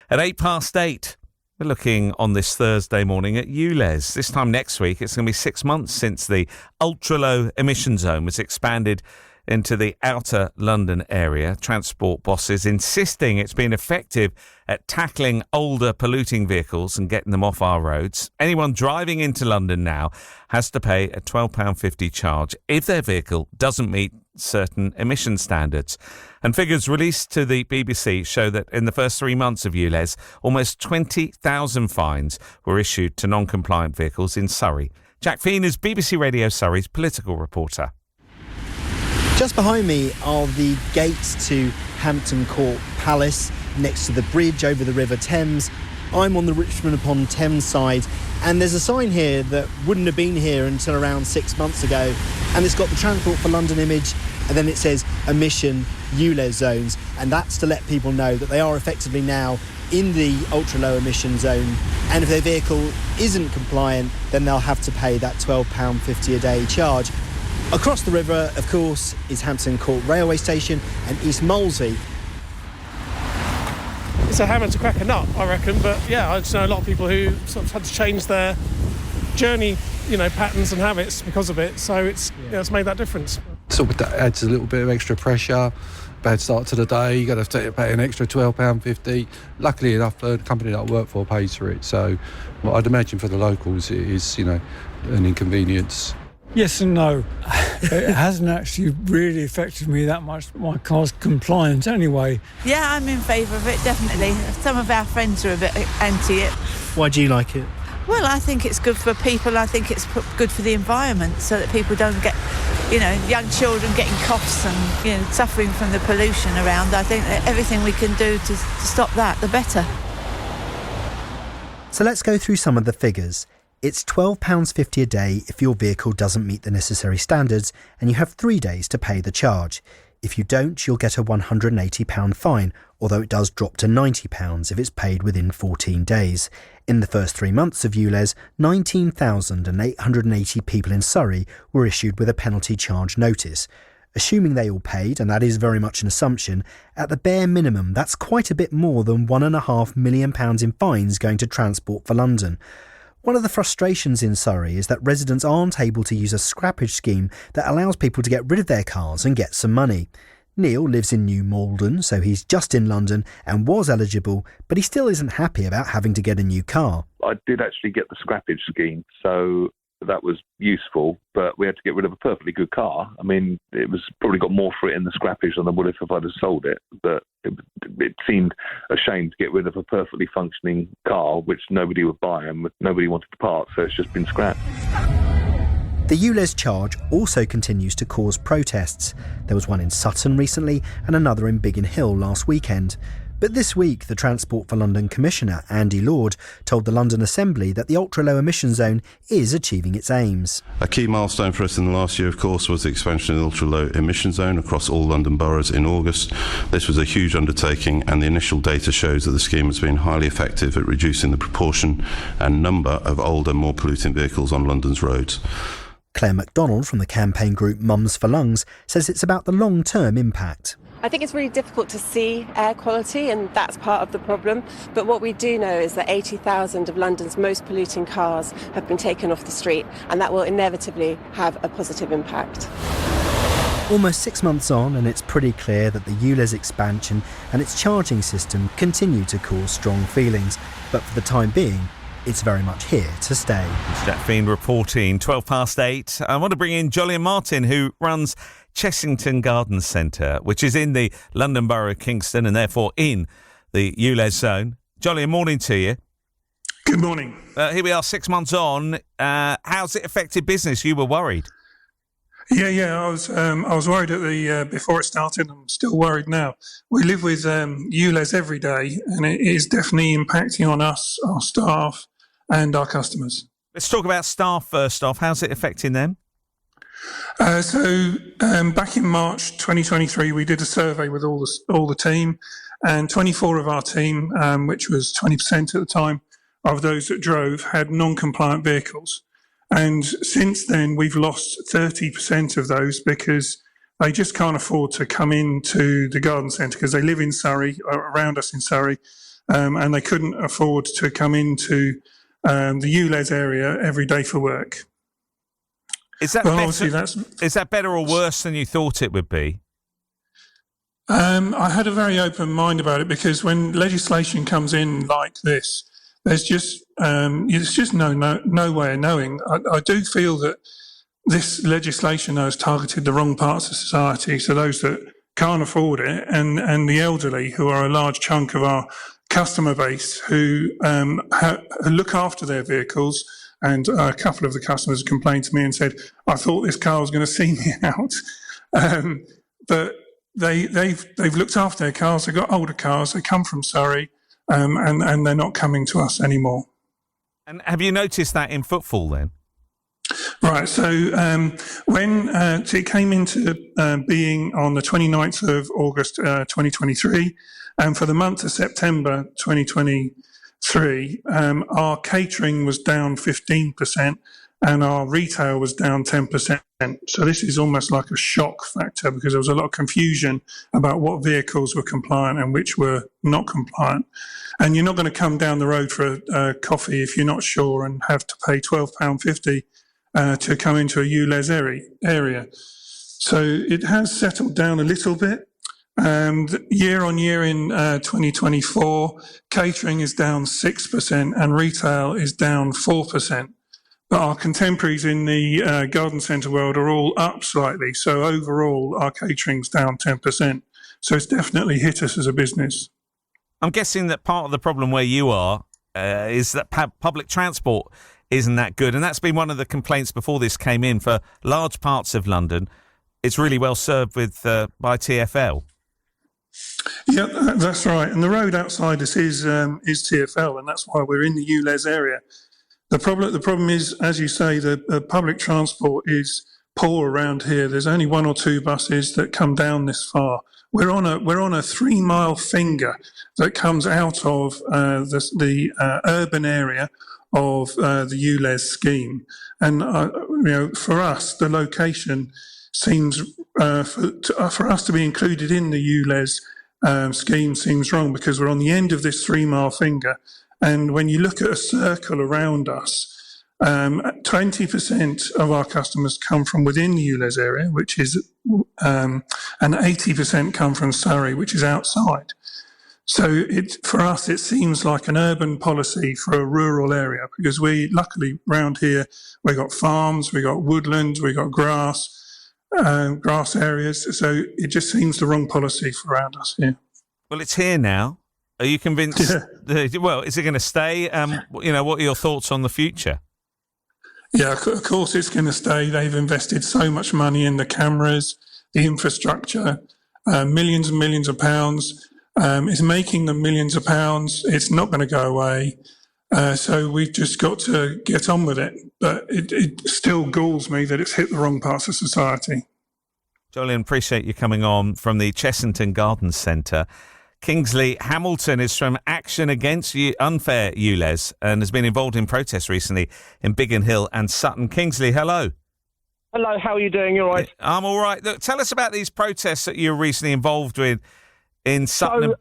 At 8:08, we're looking on this Thursday morning at ULEZ. This time next week, it's going to be 6 months since the ultra-low emission zone was expanded into the outer London area. Transport bosses insisting it's been effective at tackling older polluting vehicles and getting them off our roads. Anyone driving into London now has to pay a £12.50 charge if their vehicle doesn't meet certain emission standards. And figures released to the BBC show that in the first 3 months of ULEZ, almost 20,000 fines were issued to non-compliant vehicles in Surrey. Jack Fean is BBC Radio Surrey's political reporter. Just behind me are the gates to Hampton Court Palace, next to the bridge over the River Thames. I'm on the Richmond upon Thames side, and there's a sign here that wouldn't have been here until around 6 months ago, and it's got the Transport for London image, and then it says emission ULEZ zones, and that's to let people know that they are effectively now in the ultra-low emission zone, and if their vehicle isn't compliant, then they'll have to pay that £12.50 a day charge. Across the river, of course, is Hampton Court Railway Station and East Molesey. It's a hammer to crack a nut, I reckon, but yeah, I just know a lot of people who sort of had to change their journey, patterns and habits because of it, so it's made that difference. Sort of adds a little bit of extra pressure. Bad start to the day, you've got to pay an extra £12.50. Luckily enough, the company that I work for pays for it, so I'd imagine for the locals it is, an inconvenience. Yes and no. It hasn't actually really affected me that much. My car's compliant anyway. Yeah, I'm in favour of it, definitely. Some of our friends are a bit anti it. Why do you like it? Well, I think it's good for people. I think it's good for the environment so that people don't get, young children getting coughs and, suffering from the pollution around. I think that everything we can do to stop that, the better. So let's go through some of the figures. It's £12.50 a day if your vehicle doesn't meet the necessary standards, and you have 3 days to pay the charge. If you don't, you'll get a £180 fine, although it does drop to £90 if it's paid within 14 days. In the first 3 months of ULEZ, 19,880 people in Surrey were issued with a penalty charge notice. Assuming they all paid, and that is very much an assumption, at the bare minimum that's quite a bit more than £1.5 million in fines going to Transport for London. One of the frustrations in Surrey is that residents aren't able to use a scrappage scheme that allows people to get rid of their cars and get some money. Neil lives in New Malden, so he's just in London and was eligible, but he still isn't happy about having to get a new car. I did actually get the scrappage scheme, so that was useful, but we had to get rid of a perfectly good car. I mean, it was probably got more for it in the scrappage than I would have if I'd have sold it, but it seemed a shame to get rid of a perfectly functioning car, which nobody would buy and nobody wanted to part, so it's just been scrapped. The ULEZ charge also continues to cause protests. There was one in Sutton recently and another in Biggin Hill last weekend. But this week, the Transport for London Commissioner, Andy Lord, told the London Assembly that the ultra-low emission zone is achieving its aims. A key milestone for us in the last year, of course, was the expansion of the ultra-low emission zone across all London boroughs in August. This was a huge undertaking, and the initial data shows that the scheme has been highly effective at reducing the proportion and number of older, more polluting vehicles on London's roads. Claire MacDonald from the campaign group Mums for Lungs says it's about the long-term impact. I think it's really difficult to see air quality, and that's part of the problem. But what we do know is that 80,000 of London's most polluting cars have been taken off the street, and that will inevitably have a positive impact. Almost 6 months on, and it's pretty clear that the ULEZ expansion and its charging system continue to cause strong feelings. But for the time being, it's very much here to stay. Jack Fean reporting, 8:12. I want to bring in Jolyon Martin, who runs Chessington Garden Centre, which is in the London Borough of Kingston and therefore in the ULEZ zone. Jolyon, morning to you. Good morning. Here we are 6 months on. How's it affected business? You were worried. Yeah. I was worried at the before it started. I'm still worried now. We live with ULEZ every day, and it is definitely impacting on us, our staff, and our customers. Let's talk about staff first off. How's it affecting them? So back in March 2023, we did a survey with all the team, and 24 of our team, which was 20% at the time of those that drove, had non-compliant vehicles. And since then, we've lost 30% of those because they just can't afford to come into the garden centre because they live in Surrey, around us in Surrey, and they couldn't afford to come into the ULEZ area every day for work. Is that better or worse than you thought it would be? I had a very open mind about it, because when legislation comes in like this, there's just no way of knowing. I do feel that this legislation has targeted the wrong parts of society, so those that can't afford it, and the elderly, who are a large chunk of our customer base, who look after their vehicles. And a couple of the customers complained to me and said, "I thought this car was going to see me out," but they've looked after their cars. They've got older cars. They come from Surrey, and they're not coming to us anymore. And have you noticed that in footfall then? Right. So when it came into being on the 29th of August 2023, and for the month of September 2023, our catering was down 15% and our retail was down 10%. So this is almost like a shock factor, because there was a lot of confusion about what vehicles were compliant and which were not compliant. And you're not going to come down the road for a coffee if you're not sure and have to pay £12.50 to come into a ULEZ area. So it has settled down a little bit. Year on year in 2024, catering is down 6% and retail is down 4%. But our contemporaries in the garden centre world are all up slightly. So overall, our catering's down 10%. So it's definitely hit us as a business. I'm guessing that part of the problem where you are is that public transport isn't that good. And that's been one of the complaints before this came in for large parts of London. It's really well served with by TfL. Yeah, that's right. And the road outside us is TfL, and that's why we're in the ULEZ area. The problem is, as you say, the public transport is poor around here. There's only one or two buses that come down this far. We're on a 3-mile finger that comes out of the urban area of the ULEZ scheme, and for us, the location seems for us to be included in the ULEZ scheme seems wrong, because we're on the end of this 3-mile finger. And when you look at a circle around us, 20% of our customers come from within the ULEZ area, which is, and 80% come from Surrey, which is outside. So for us, it seems like an urban policy for a rural area, because luckily round here, we got farms, we got woodlands, we got grass areas. So it just seems the wrong policy for around us here. Well, it's here now. Are you convinced? Yeah. Well, is it going to stay? What are your thoughts on the future? Yeah, of course it's going to stay. They've invested so much money in the cameras, the infrastructure, millions and millions of pounds. It's making them millions of pounds. It's not going to go away. So we've just got to get on with it. But it still galls me that it's hit the wrong parts of society. Jolyon, appreciate you coming on from the Chessington Garden Centre. Kingsley Hamilton is from Action Against Unfair ULEZ and has been involved in protests recently in Biggin Hill and Sutton. Kingsley, hello. Hello, how are you doing? You all right? I'm all right. Look, tell us about these protests that you were recently involved with in Sutton,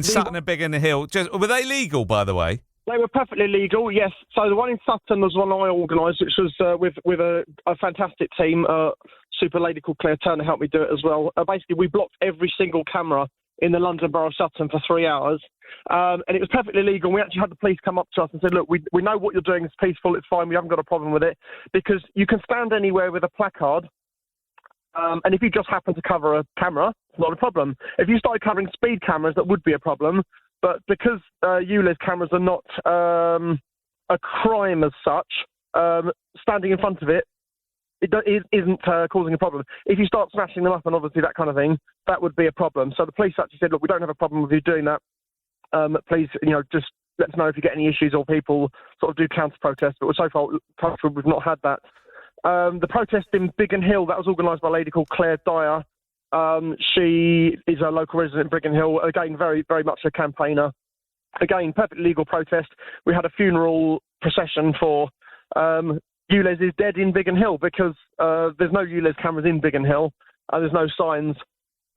Sutton and Biggin Hill. Were they legal, by the way? They were perfectly legal, yes. So the one in Sutton was one I organised, which was with a fantastic team. Super lady called Claire Turner helped me do it as well. Basically, we blocked every single camera in the London Borough of Sutton for 3 hours. And it was perfectly legal. We actually had the police come up to us and said, look, we know what you're doing is peaceful, it's fine, we haven't got a problem with it. Because you can stand anywhere with a placard, and if you just happen to cover a camera, it's not a problem. If you started covering speed cameras, that would be a problem. But because ULEZ cameras are not a crime as such, standing in front of it isn't causing a problem. If you start smashing them up and obviously that kind of thing, that would be a problem. So the police actually said, look, we don't have a problem with you doing that. Please, just let us know if you get any issues or people sort of do counter-protest. But so far, we've not had that. The protest in Biggin Hill, that was organised by a lady called Claire Dyer. She is a local resident in Biggin Hill. Again, very, very much a campaigner. Again, perfectly legal protest. We had a funeral procession for ULEZ is dead in Biggin Hill because there's no ULEZ cameras in Biggin Hill. There's no signs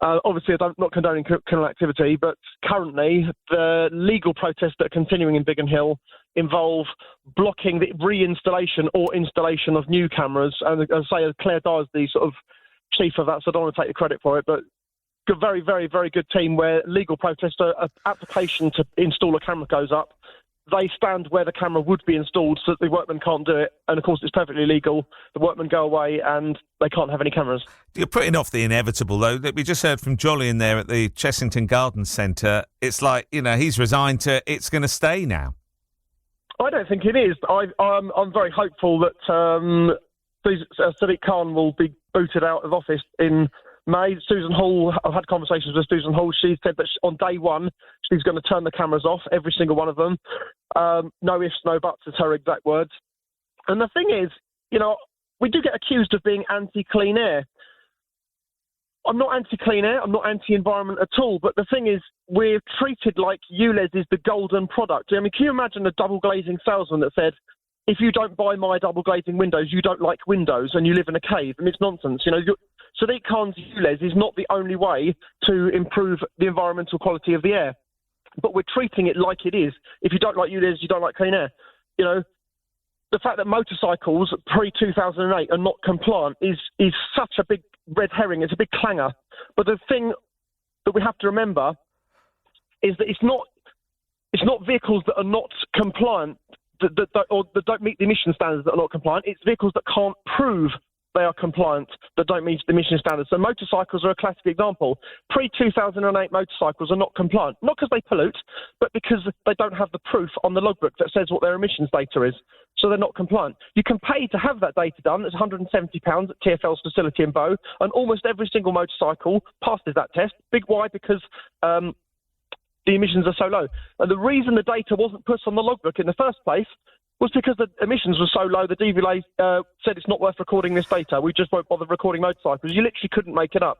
Obviously, I'm not condoning criminal activity, but currently the legal protests that are continuing in Biggin Hill involve blocking the reinstallation or installation of new cameras. And as I say, Claire Dyer's the sort of chief of that, so I don't want to take the credit for it, but a very, very, very good team where legal protest, application to install a camera goes up. They stand where the camera would be installed so that the workmen can't do it. And, of course, it's perfectly legal. The workmen go away and they can't have any cameras. You're putting off the inevitable, though. We just heard from Jolyon there at the Chessington Garden Centre. It's like, he's resigned to it's going to stay now. I don't think it is. I'm very hopeful that Sadiq Khan will be booted out of office in May. Susan Hall, I've had conversations with Susan Hall. She said that on day one, she's going to turn the cameras off, every single one of them. No ifs, no buts is her exact words. And the thing is, we do get accused of being anti-clean air. I'm not anti-clean air. I'm not anti-environment at all. But the thing is, we're treated like ULEZ is the golden product. I mean, can you imagine a double glazing salesman that said, if you don't buy my double glazing windows, you don't like windows and you live in a cave? I mean, it's nonsense. Sadiq Khan's ULEZ is not the only way to improve the environmental quality of the air. But we're treating it like it is. If you don't like ULEZ, you don't like clean air. The fact that motorcycles pre-2008 are not compliant is such a big red herring. It's a big clanger. But the thing that we have to remember is that it's not vehicles that are not compliant that don't meet the emission standards that are not compliant. It's vehicles that can't prove they are compliant that don't meet the emission standards. So motorcycles are a classic example. Pre-2008 motorcycles are not compliant, not because they pollute, but because they don't have the proof on the logbook that says what their emissions data is. So they're not compliant. You can pay to have that data done. It's £170 at TfL's facility in Bow, and almost every single motorcycle passes that test. Big why? Because the emissions are so low. And the reason the data wasn't put on the logbook in the first place was because the emissions were so low, the DVLA said it's not worth recording this data. We just won't bother recording motorcycles. You literally couldn't make it up.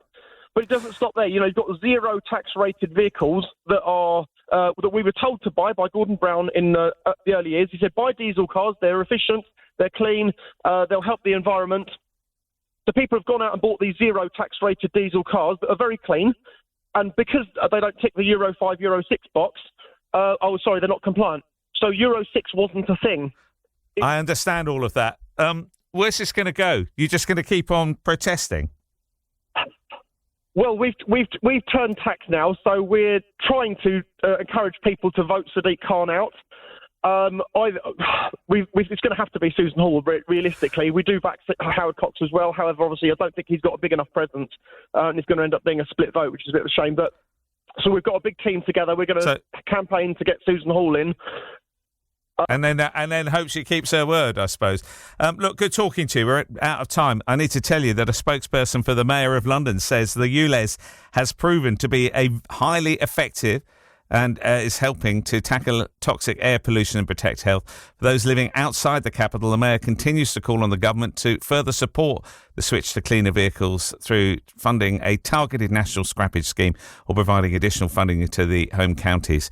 But it doesn't stop there. You've got zero tax-rated vehicles that are that we were told to buy by Gordon Brown in the early years. He said, buy diesel cars. They're efficient. They're clean. They'll help the environment. The people have gone out and bought these zero tax-rated diesel cars that are very clean. And because they don't tick the Euro 5, Euro 6 box, they're not compliant. So Euro 6 wasn't a thing. I understand all of that. Where's this going to go? You're just going to keep on protesting? Well, we've turned tax now, so we're trying to encourage people to vote Sadiq Khan out. It's going to have to be Susan Hall, realistically. We do back Howard Cox as well. However, obviously, I don't think he's got a big enough presence, and it's going to end up being a split vote, which is a bit of a shame. But so we've got a big team together. We're going to campaign to get Susan Hall in. And then hope she keeps her word, I suppose. Look, good talking to you. We're out of time. I need to tell you that a spokesperson for the Mayor of London says the ULEZ has proven to be a highly effective and is helping to tackle toxic air pollution and protect health. For those living outside the capital, the Mayor continues to call on the government to further support the switch to cleaner vehicles through funding a targeted national scrappage scheme or providing additional funding to the home counties.